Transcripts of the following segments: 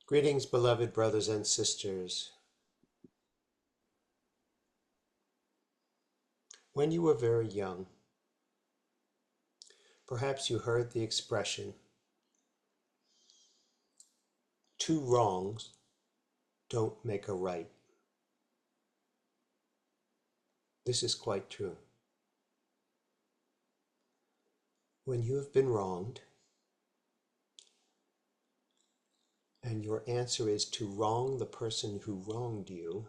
Greetings, beloved brothers and sisters. When you were very young, perhaps you heard the expression, two wrongs don't make a right. This is quite true. When you have been wronged, and your answer is to wrong the person who wronged you,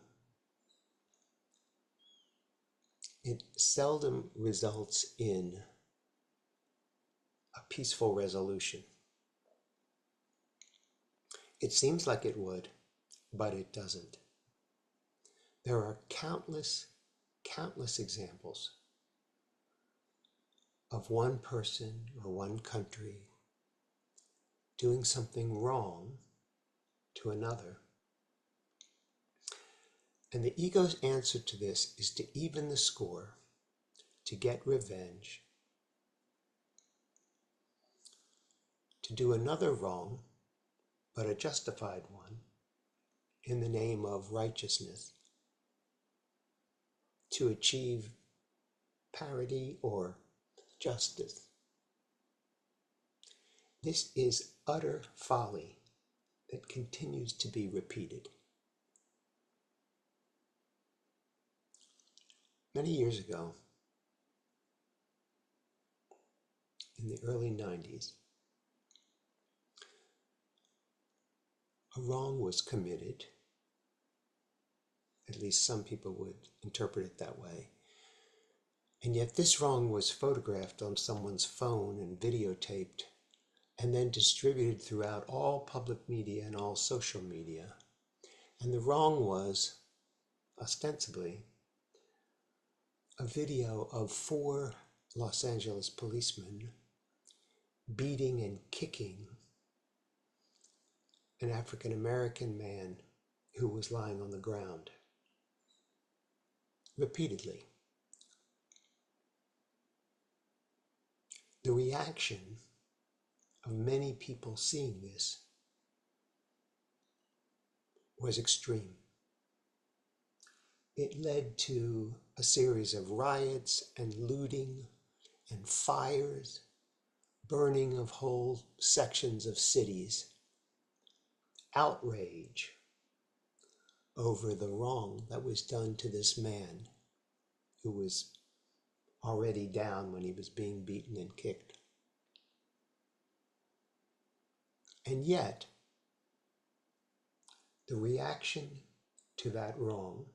it seldom results in a peaceful resolution. It seems like it would, but it doesn't. There are countless examples of one person or one country doing something wrong to another. And the ego's answer to this is to even the score, to get revenge, to do another wrong, but a justified one, in the name of righteousness, to achieve parity or justice. This is utter folly that continues to be repeated. Many years ago, in the early 90s, a wrong was committed. At least some people would interpret it that way. And yet this wrong was photographed on someone's phone and videotaped and then distributed throughout all public media and all social media. And the wrong was, ostensibly, a video of 4 Los Angeles policemen beating and kicking an African American man who was lying on the ground repeatedly. The reaction of many people seeing this was extreme. It led to a series of riots and looting and fires, burning of whole sections of cities, outrage over the wrong that was done to this man who was already down when he was being beaten and kicked. And yet, the reaction to that wrong,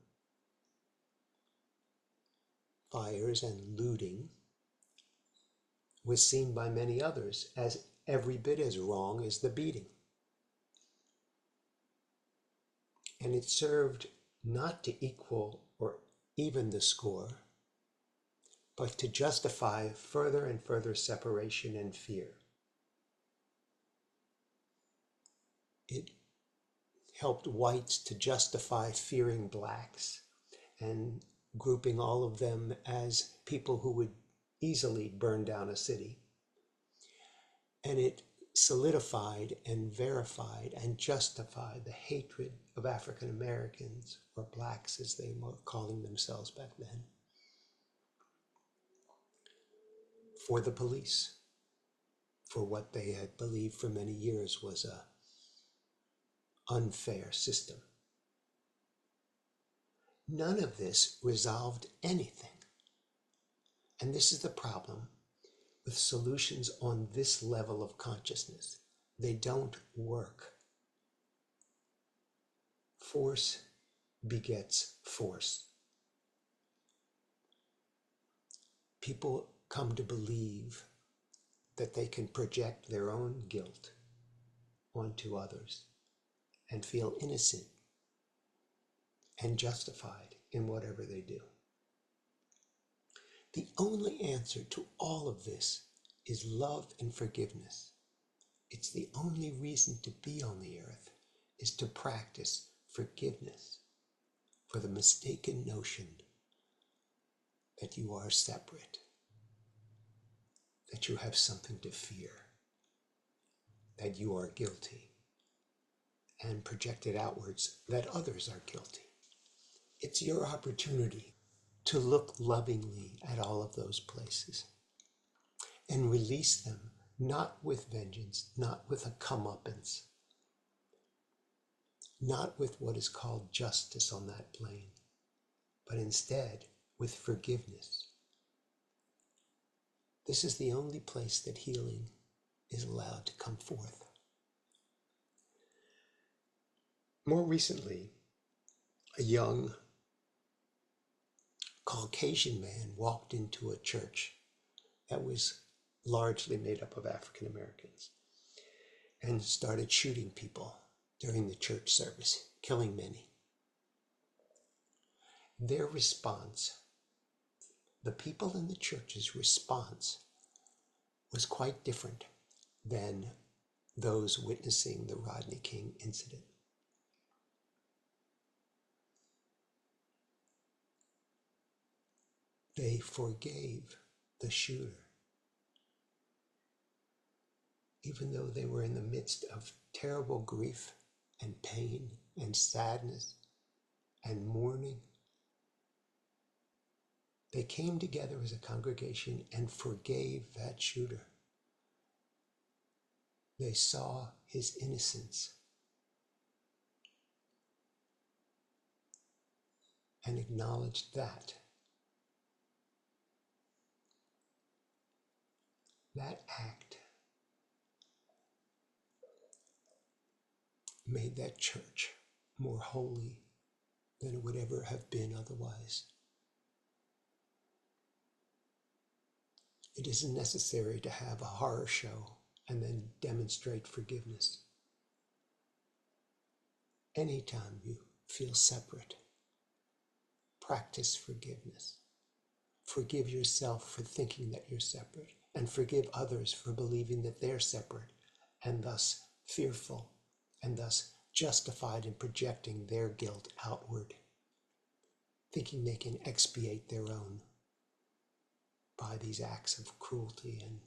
fires and looting, was seen by many others as every bit as wrong as the beating. And it served not to equal or even the score, but to justify further and further separation and fear. It helped whites to justify fearing blacks and grouping all of them as people who would easily burn down a city. And it solidified and verified and justified the hatred of African Americans, or blacks as they were calling themselves back then, for the police, for what they had believed for many years was a unfair system. None of this resolved anything. And this is the problem with solutions on this level of consciousness. They don't work. Force begets force. People come to believe that they can project their own guilt onto others and feel innocent and justified in whatever they do. The only answer to all of this is love and forgiveness. It's the only reason to be on the earth, is to practice forgiveness for the mistaken notion that you are separate, that you have something to fear, that you are guilty, and projected outwards that others are guilty. It's your opportunity to look lovingly at all of those places and release them, not with vengeance, not with a comeuppance, not with what is called justice on that plane, but instead with forgiveness. This is the only place that healing is allowed to come forth. More recently, a young Caucasian man walked into a church that was largely made up of African Americans and started shooting people during the church service, killing many. Their response, the people in the church's response, was quite different than those witnessing the Rodney King incident. They forgave the shooter, even though they were in the midst of terrible grief and pain and sadness and mourning. They came together as a congregation and forgave that shooter. They saw his innocence and acknowledged that. That act made that church more holy than it would ever have been otherwise. It isn't necessary to have a horror show and then demonstrate forgiveness. Anytime you feel separate, practice forgiveness. Forgive yourself for thinking that you're separate, and forgive others for believing that they're separate, and thus fearful, and thus justified in projecting their guilt outward, thinking they can expiate their own by these acts of cruelty and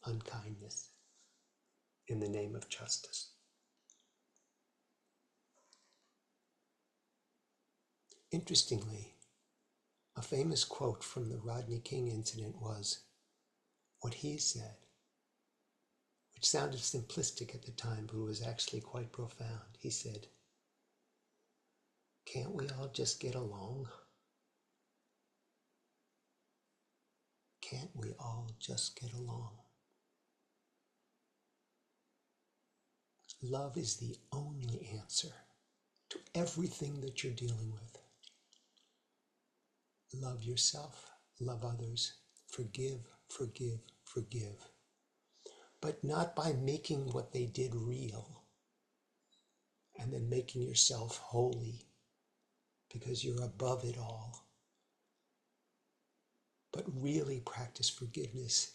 unkindness in the name of justice. Interestingly, a famous quote from the Rodney King incident was what he said, which sounded simplistic at the time, but was actually quite profound. He said, "Can't we all just get along? Can't we all just get along?" Love is the only answer to everything that you're dealing with. Love yourself, love others, forgive, forgive, forgive. But not by making what they did real and then making yourself holy because you're above it all. But really practice forgiveness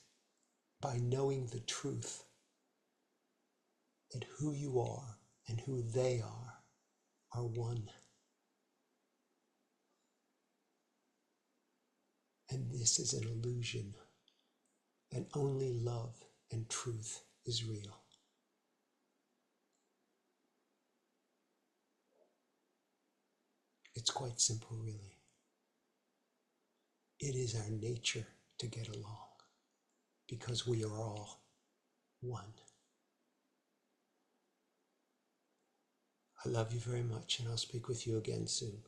by knowing the truth that who you are and who they are one. And this is an illusion, and only love and truth is real. It's quite simple, really. It is our nature to get along because we are all one. I love you very much, and I'll speak with you again soon.